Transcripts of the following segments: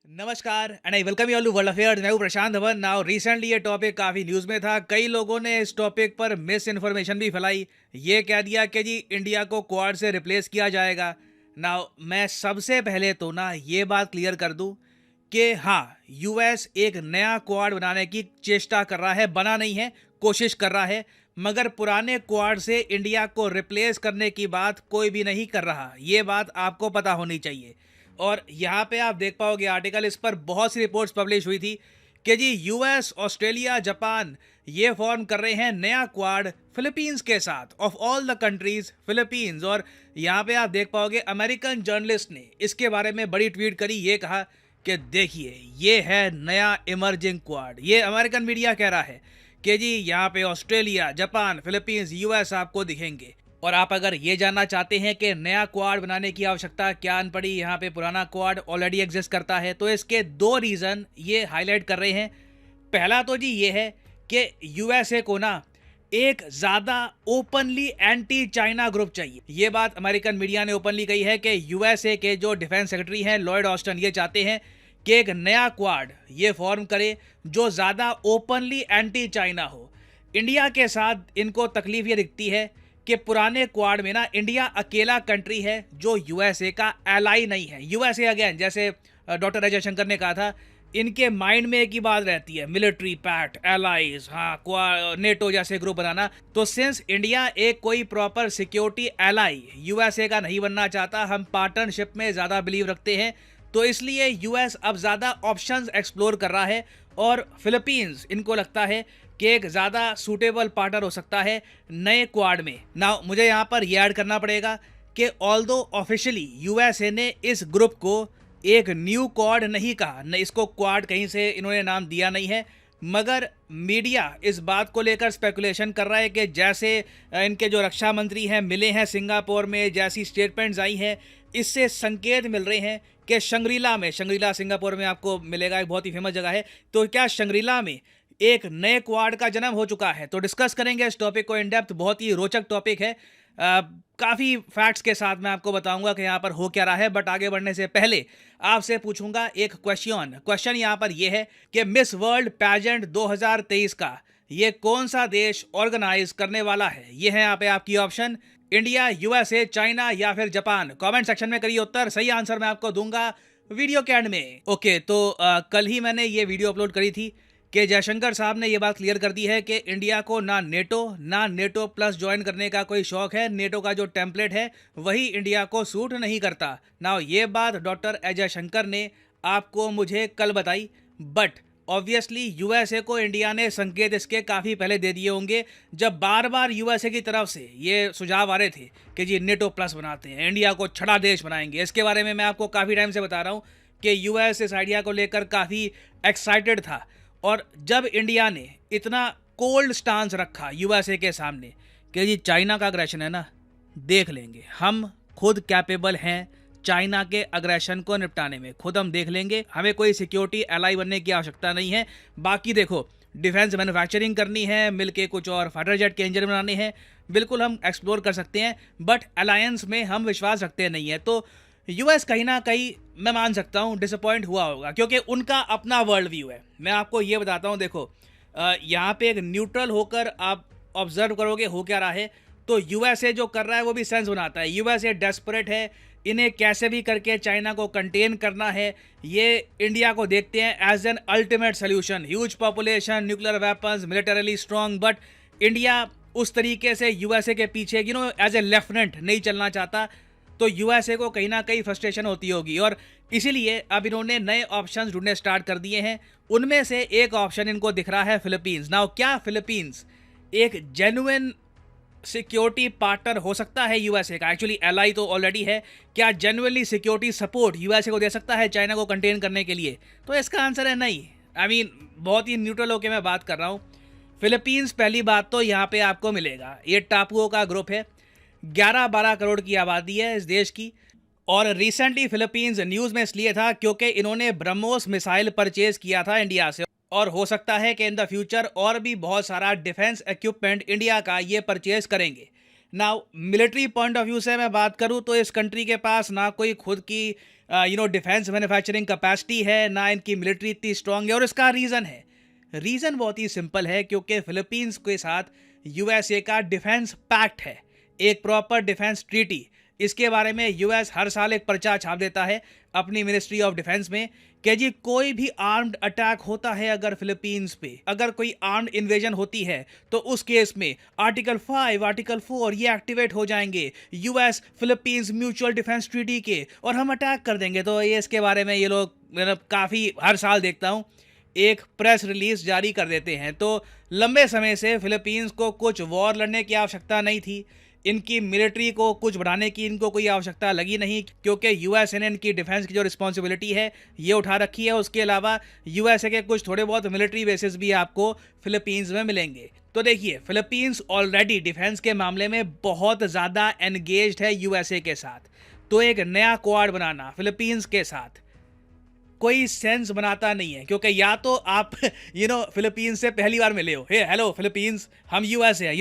नमस्कार and I welcome you all to world affairs. मैं हूं प्रशांत धवन। नाउ रिसेंटली ये टॉपिक काफ़ी न्यूज़ में था। कई लोगों ने इस टॉपिक पर मिस इन्फॉर्मेशन भी फैलाई। ये कह दिया कि जी इंडिया को क्वाड से रिप्लेस किया जाएगा। नाउ मैं सबसे पहले तो ना ये बात क्लियर कर दूं कि हाँ, यूएस एक नया क्वाड बनाने की चेष्टा कर रहा है, बना नहीं है, कोशिश कर रहा है। मगर पुराने क्वाड से इंडिया को रिप्लेस करने की बात कोई भी नहीं कर रहा। ये बात आपको पता होनी चाहिए। और यहाँ पे आप देख पाओगे आर्टिकल, इस पर बहुत सी रिपोर्ट्स पब्लिश हुई थी कि जी यूएस, ऑस्ट्रेलिया, जापान ये फॉर्म कर रहे हैं नया क्वाड फिलीपींस के साथ। Of all the countries Philippines. और यहाँ पे आप देख पाओगे अमेरिकन जर्नलिस्ट ने इसके बारे में बड़ी ट्वीट करी। ये कहा कि देखिए ये है नया इमर्जिंग क्वाड। ये अमेरिकन मीडिया कह रहा है कि जी यहाँ पे ऑस्ट्रेलिया, जापान, फिलीपींस, यूएस आपको दिखेंगे। और आप अगर ये जानना चाहते हैं कि नया क्वाड बनाने की आवश्यकता क्या पड़ी, यहाँ पे पुराना क्वाड ऑलरेडी एग्जिस्ट करता है, तो इसके दो रीज़न ये हाईलाइट कर रहे हैं। पहला तो जी ये है कि यूएसए को ना एक ज़्यादा ओपनली एंटी चाइना ग्रुप चाहिए। ये बात अमेरिकन मीडिया ने ओपनली कही है कि यूएसए के जो डिफेंस सेक्रेटरी हैं लॉयड ऑस्टन, ये चाहते हैं कि एक नया क्वाड ये फॉर्म करे जो ज़्यादा ओपनली एंटी चाइना हो। इंडिया के साथ इनको तकलीफ ये दिखती है कि पुराने क्वाड में ना इंडिया अकेला कंट्री है जो यूएसए का एलाई नहीं है। यूएसए अगेन, जैसे डॉक्टर अजय शंकर ने कहा था, इनके माइंड में एक ही बात रहती है, मिलिट्री पैक्ट, एलाइज, हाँ, नेटो जैसे ग्रुप बनाना। तो सिंस इंडिया एक कोई प्रॉपर सिक्योरिटी एलाई यूएसए का नहीं बनना चाहता, हम पार्टनरशिप में ज़्यादा बिलीव रखते हैं, तो इसलिए यूएस अब ज़्यादा ऑप्शंस एक्सप्लोर कर रहा है। और फिलीपींस इनको लगता है कि एक ज़्यादा सूटेबल पार्टनर हो सकता है नए क्वाड में। ना मुझे यहाँ पर यह ऐड करना पड़ेगा कि ऑल्दो ऑफिशियली यूएसए ने इस ग्रुप को एक न्यू क्वाड नहीं कहा, न इसको क्वाड कहीं से इन्होंने नाम दिया नहीं है, मगर मीडिया इस बात को लेकर स्पेकुलेशन कर रहा है कि जैसे इनके जो रक्षा मंत्री हैं मिले हैं सिंगापुर में, जैसी स्टेटमेंट्स आई हैं, इससे संकेत मिल रहे हैं कि शंग्रीला सिंगापुर में आपको मिलेगा, एक बहुत ही फेमस जगह है, तो क्या शंग्रीला में एक नए क्वाड का जन्म हो चुका है। तो डिस्कस करेंगे इस टॉपिक को इन डेप्थ। बहुत ही रोचक टॉपिक है। काफ़ी फैक्ट्स के साथ मैं आपको बताऊंगा कि यहाँ पर हो क्या रहा है। बट आगे बढ़ने से पहले आपसे पूछूंगा एक क्वेश्चन यहाँ पर यह है कि मिस वर्ल्ड पैजेंट 2023 का ये कौन सा देश ऑर्गेनाइज करने वाला है। ये है यहाँ पे आपकी ऑप्शन, इंडिया, यूएसए, चाइना या फिर जापान। कमेंट सेक्शन में करिए उत्तर। सही आंसर मैं आपको दूंगा वीडियो के एंड में। ओके, तो कल ही मैंने ये वीडियो अपलोड करी थी कि जयशंकर साहब ने ये बात क्लियर कर दी है कि इंडिया को ना नेटो प्लस ज्वाइन करने का कोई शौक है। नेटो का जो टेम्पलेट है वही इंडिया को सूट नहीं करता। ना ये बात डॉक्टर अजय शंकर ने आपको मुझे कल बताई, बट ऑब्वियसली यूएसए को इंडिया ने संकेत इसके काफ़ी पहले दे दिए होंगे, जब बार बार यूएसए की तरफ से ये सुझाव आ रहे थे कि जी नेटो प्लस बनाते हैं, इंडिया को छड़ा देश बनाएंगे। इसके बारे में मैं आपको काफ़ी टाइम से बता रहा हूँ कि यूएस इस आइडिया को लेकर काफ़ी एक्साइटेड था। और जब इंडिया ने इतना कोल्ड स्टांस रखा यूएसए के सामने कि जी चाइना का अग्रेशन है ना, देख लेंगे, हम खुद कैपेबल हैं चाइना के अग्रेशन को निपटाने में, खुद हम देख लेंगे, हमें कोई सिक्योरिटी एलाई बनने की आवश्यकता नहीं है। बाकी देखो, डिफेंस मैन्युफैक्चरिंग करनी है, मिलके कुछ और फाइटर जेट के इंजन बनाने हैं, बिल्कुल हम एक्सप्लोर कर सकते हैं, बट अलायंस में हम विश्वास रखते नहीं है। तो यूएस कहीं ना कहीं मैं मान सकता हूँ डिसअपॉइंट हुआ होगा, क्योंकि उनका अपना वर्ल्ड व्यू है। मैं आपको ये बताता हूँ, देखो यहाँ पे एक न्यूट्रल होकर आप ऑब्जर्व करोगे हो क्या रहा है, तो यूएसए जो कर रहा है वो भी सेंस बनाता है। यूएसए डेस्परेट है, इन्हें कैसे भी करके चाइना को कंटेन करना है। ये इंडिया को देखते हैं as an ultimate solution, huge population, nuclear weapons, militarily strong, but India उस तरीके से यूएसए के पीछे एज ए लेफ्टिनेंट नहीं चलना चाहता। तो यूएसए को कहीं ना कहीं फ्रस्ट्रेशन होती होगी, और इसीलिए अब इन्होंने नए ऑप्शंस ढूंढने स्टार्ट कर दिए हैं। उनमें से एक ऑप्शन इनको दिख रहा है फिलीपींस। नाउ क्या फिलीपींस एक जेन्युइन सिक्योरिटी पार्टनर हो सकता है यूएसए का? एक्चुअली एलाई तो ऑलरेडी है। क्या जेन्युइनली सिक्योरिटी सपोर्ट यूएसए को दे सकता है चाइना को कंटेन करने के लिए? तो इसका आंसर है नहीं। बहुत ही न्यूट्रल होकर मैं बात कर रहा हूँ। फिलीपींस पहली बात तो यहाँ पे आपको मिलेगा, ये टापुओं का ग्रुप है, 11-12 करोड़ की आबादी है इस देश की। और रिसेंटली फिलीपींस न्यूज़ में इसलिए था क्योंकि इन्होंने ब्रह्मोस मिसाइल परचेज किया था इंडिया से, और हो सकता है कि इन द फ्यूचर और भी बहुत सारा डिफेंस इक्विपमेंट इंडिया का ये परचेज करेंगे। Now military point of view से मैं बात करूं तो इस कंट्री के पास ना कोई खुद की डिफेंस मैन्युफैक्चरिंग कैपेसिटी है, ना इनकी मिलिट्री इतनी स्ट्रांग है। और इसका रीज़न है, रीज़न बहुत ही सिंपल है, क्योंकि फिलीपींस के साथ यूएसए का डिफेंस पैक्ट है, एक प्रॉपर डिफेंस ट्रीटी। इसके बारे में यूएस हर साल एक पर्चा छाप देता है अपनी मिनिस्ट्री ऑफ डिफेंस में कि जी कोई भी आर्म्ड अटैक होता है अगर फिलीपींस पे, अगर कोई आर्म्ड इन्वेजन होती है तो उस केस में आर्टिकल 5, आर्टिकल 4 ये एक्टिवेट हो जाएंगे US Philippines mutual defence treaty के, और हम अटैक कर देंगे। तो ये इसके बारे में ये लोग मतलब काफ़ी हर साल देखता हूँ एक प्रेस रिलीज जारी कर देते हैं। तो लंबे समय से फिलीपींस को कुछ वॉर लड़ने की आवश्यकता नहीं थी, इनकी मिलिट्री को कुछ बढ़ाने की इनको कोई आवश्यकता लगी नहीं, क्योंकि यूएसए ने इनकी डिफेंस की जो रिस्पॉन्सिबिलिटी है ये उठा रखी है। उसके अलावा यूएसए के कुछ थोड़े बहुत मिलिट्री बेसिस भी आपको फिलीपींस में मिलेंगे। तो देखिए, फिलीपींस ऑलरेडी डिफेंस के मामले में बहुत ज़्यादा एंगेज्ड है यूएसए के साथ। तो एक नया क्वाड बनाना फिलीपींस के साथ कोई सेंस बनाता नहीं है, क्योंकि या तो आप फिलीपींस से पहली बार मिले हो, हे हेलो फिलीपींस हम यूएस है,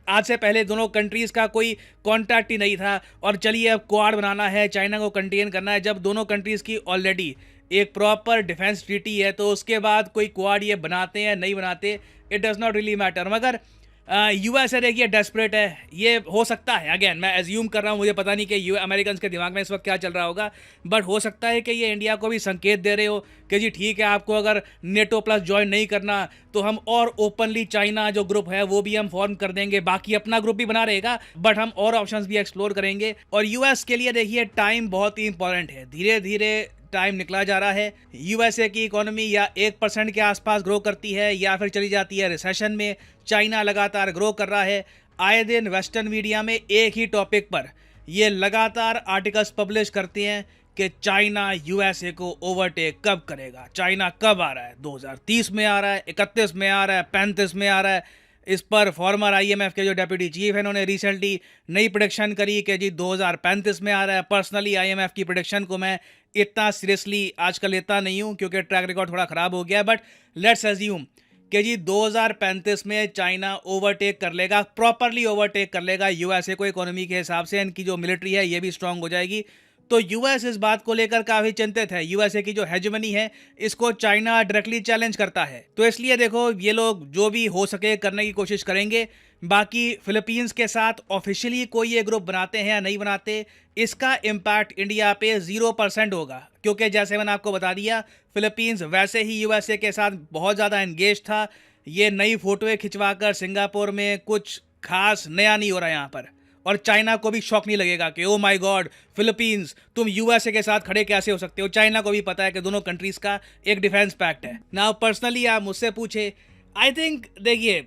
आज से पहले दोनों कंट्रीज का कोई कांटेक्ट ही नहीं था, और चलिए अब क्वाड बनाना है, चाइना को कंटेन करना है। जब दोनों कंट्रीज की ऑलरेडी एक प्रॉपर डिफेंस ट्रीटी है तो उसके बाद कोई क्वाड ये बनाते हैं नहीं बनाते, it does not really matter. मगर यूएसए देखिए डेस्परेट है, ये हो सकता है, अगेन मैं एज्यूम कर रहा हूँ, मुझे पता नहीं कि अमेरिकन के दिमाग में इस वक्त क्या चल रहा होगा, बट हो सकता है कि ये इंडिया को भी संकेत दे रहे हो कि जी ठीक है, आपको अगर नेटो प्लस ज्वाइन नहीं करना तो हम और ओपनली चाइना जो ग्रुप है वो भी हम फॉर्म कर देंगे, बाकी अपना ग्रुप भी बना रहेगा, बट हम और ऑप्शंस भी एक्सप्लोर करेंगे। और यूएस के लिए देखिए टाइम बहुत ही इंपॉर्टेंट है, धीरे धीरे टाइम निकला जा रहा है। यूएसए की इकोनॉमी या 1% के आसपास ग्रो करती है या फिर चली जाती है रिसेशन में। चाइना लगातार ग्रो कर रहा है। आए दिन वेस्टर्न मीडिया में एक ही टॉपिक पर ये लगातार आर्टिकल्स पब्लिश करते हैं कि चाइना यूएसए को ओवरटेक कब करेगा, चाइना कब आ रहा है, 2030 में आ रहा है, 31 में आ रहा है, 35 में आ रहा है। इस पर फॉर्मर आईएमएफ के जो डेप्यूटी चीफ है उन्होंने रिसेंटली नई प्रेडिक्शन करी कि जी 2035 में आ रहा है। पर्सनली आईएमएफ की प्रेडिक्शन को मैं इतना सीरियसली आजकल लेता नहीं हूँ, क्योंकि ट्रैक रिकॉर्ड थोड़ा ख़राब हो गया है, बट लेट्स एज्यूम कि जी 2035 में चाइना ओवरटेक कर लेगा, प्रॉपरली ओवरटेक कर लेगा यूएसए को इकोनॉमी के हिसाब से, इनकी जो मिलिट्री है ये भी स्ट्रांग हो जाएगी। तो यूएस इस बात को लेकर काफ़ी चिंतित है, यूएसए की जो हेजेमनी है इसको चाइना डायरेक्टली चैलेंज करता है। तो इसलिए देखो, ये लोग जो भी हो सके करने की कोशिश करेंगे। बाकी फिलीपींस के साथ ऑफिशियली कोई ये ग्रुप बनाते हैं या नहीं बनाते, इसका इम्पैक्ट इंडिया पे 0% होगा, क्योंकि जैसे मैंने आपको बता दिया फिलीपींस वैसे ही यूएसए के साथ बहुत ज़्यादा एंगेज था। ये नई फोटोएं खिंचवाकर सिंगापुर में कुछ खास नया नहीं हो रहा है यहाँ पर, और चाइना को भी शौक नहीं लगेगा कि ओ माय गॉड फिलीपींस तुम यूएसए के साथ खड़े कैसे हो सकते हो। चाइना को भी पता है कि दोनों कंट्रीज का एक डिफेंस पैक्ट है। ना पर्सनली आप मुझसे पूछे, आई थिंक देखिए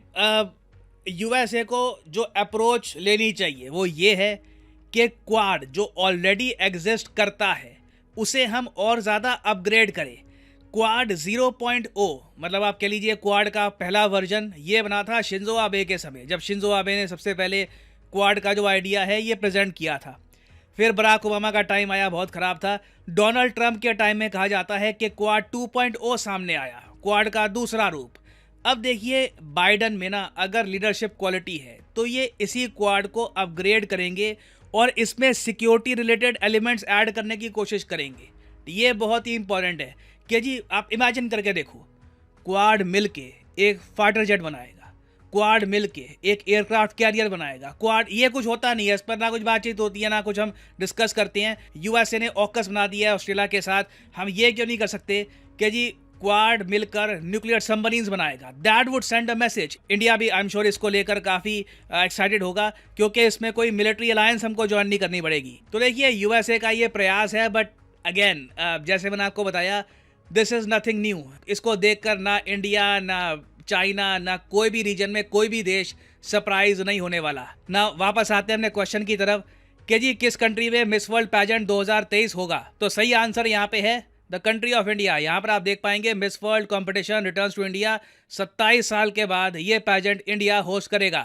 यूएसए को जो अप्रोच लेनी चाहिए वो ये है कि क्वाड जो ऑलरेडी एग्जिस्ट करता है उसे हम और ज़्यादा अपग्रेड करें। क्वाड 0.0 मतलब आप कह लीजिए क्वाड का पहला वर्जन ये बना था शिंजो आबे के समय, जब शिंजो आबे ने सबसे पहले क्वाड का जो आइडिया है ये प्रेजेंट किया था। फिर बराक ओबामा का टाइम आया, बहुत ख़राब था। डोनाल्ड ट्रंप के टाइम में कहा जाता है कि क्वाड 2.0 सामने आया, क्वाड का दूसरा रूप। अब देखिए बाइडन में ना अगर लीडरशिप क्वालिटी है तो ये इसी क्वाड को अपग्रेड करेंगे और इसमें सिक्योरिटी रिलेटेड एलिमेंट्स ऐड करने की कोशिश करेंगे। ये बहुत ही इंपॉर्टेंट है कि जी आप इमेजिन करके देखो, क्वाड मिल के एक फाइटर जेट बनाएगा, क्वाड मिल के एक एयरक्राफ्ट कैरियर बनाएगा। क्वाड ये कुछ होता नहीं है, इस पर ना कुछ बातचीत होती है ना कुछ हम डिस्कस करते हैं। यूएसए ने ऑकस बना दिया है ऑस्ट्रेलिया के साथ, हम ये क्यों नहीं कर सकते कि जी क्वाड मिलकर न्यूक्लियर सबमरीन्स बनाएगा। That would send a message. India भी आई एम श्योर इसको लेकर काफ़ी एक्साइटेड होगा, क्योंकि इसमें कोई मिलिट्री अलायंस हमको ज्वाइन नहीं करनी पड़ेगी। तो देखिए यूएसए का ये प्रयास है, बट अगेन जैसे मैंने आपको बताया दिस इज़ नथिंग न्यू। इसको देखकर ना इंडिया ना चाइना ना कोई भी रीजन में कोई भी देश सरप्राइज नहीं होने वाला। ना वापस आते हैं अपने क्वेश्चन की तरफ कि जी किस कंट्री में मिस वर्ल्ड पैजेंट 2023 होगा, तो सही आंसर यहाँ पे है द कंट्री ऑफ इंडिया। यहाँ पर आप देख पाएंगे miss world competition returns to India. 27 साल के बाद ये पैजेंट इंडिया होस्ट करेगा।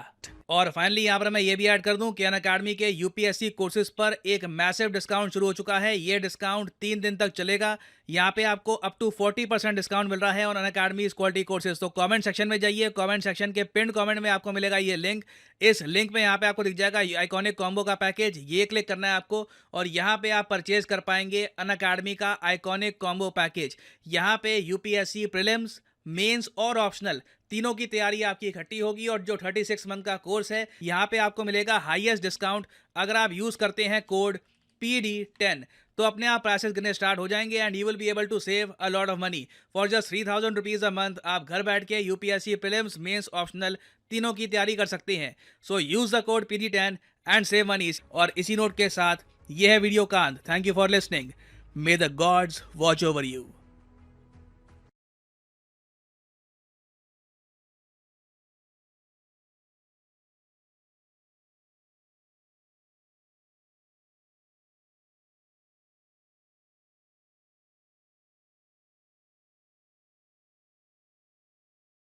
और फाइनली यहाँ पर मैं ये भी ऐड कर दूं कि अनअकैडमी के यूपीएससी कोर्सेज पर एक मैसिव डिस्काउंट शुरू हो चुका है। ये डिस्काउंट 3 दिन तक चलेगा। यहाँ पे आपको अप टू 40% डिस्काउंट मिल रहा है ऑन अनअकैडमी क्वालिटी कोर्सेज। तो कमेंट सेक्शन में जाइए, कमेंट सेक्शन के पिन कमेंट में आपको मिलेगा ये लिंक। इस लिंक में यहाँ पे आपको दिख जाएगा आइकॉनिक कॉम्बो का पैकेज, ये क्लिक करना है आपको और यहाँ पे आप परचेज कर पाएंगे अनअकैडमी का आइकॉनिक कॉम्बो पैकेज। यहाँ पे यूपीएससी प्रीलिम्स, मेंस और ऑप्शनल तीनों की तैयारी आपकी इकट्ठी होगी। और जो 36 मंथ का कोर्स है, यहाँ पे आपको मिलेगा हाईएस्ट डिस्काउंट अगर आप यूज करते हैं कोड PD10। तो अपने आप प्राइसेस गिरने स्टार्ट हो जाएंगे and you will be able to save a lot of money for just 3000 rupees a month. आप घर बैठ के यूपीएससी प्रीलिम्स, मेंस, ऑप्शनल तीनों की तैयारी कर सकते हैं। So use the code PD10 and save money. और इसी नोट के साथ ये है वीडियो का अंत। Thank you for listening. May the gods watch over you.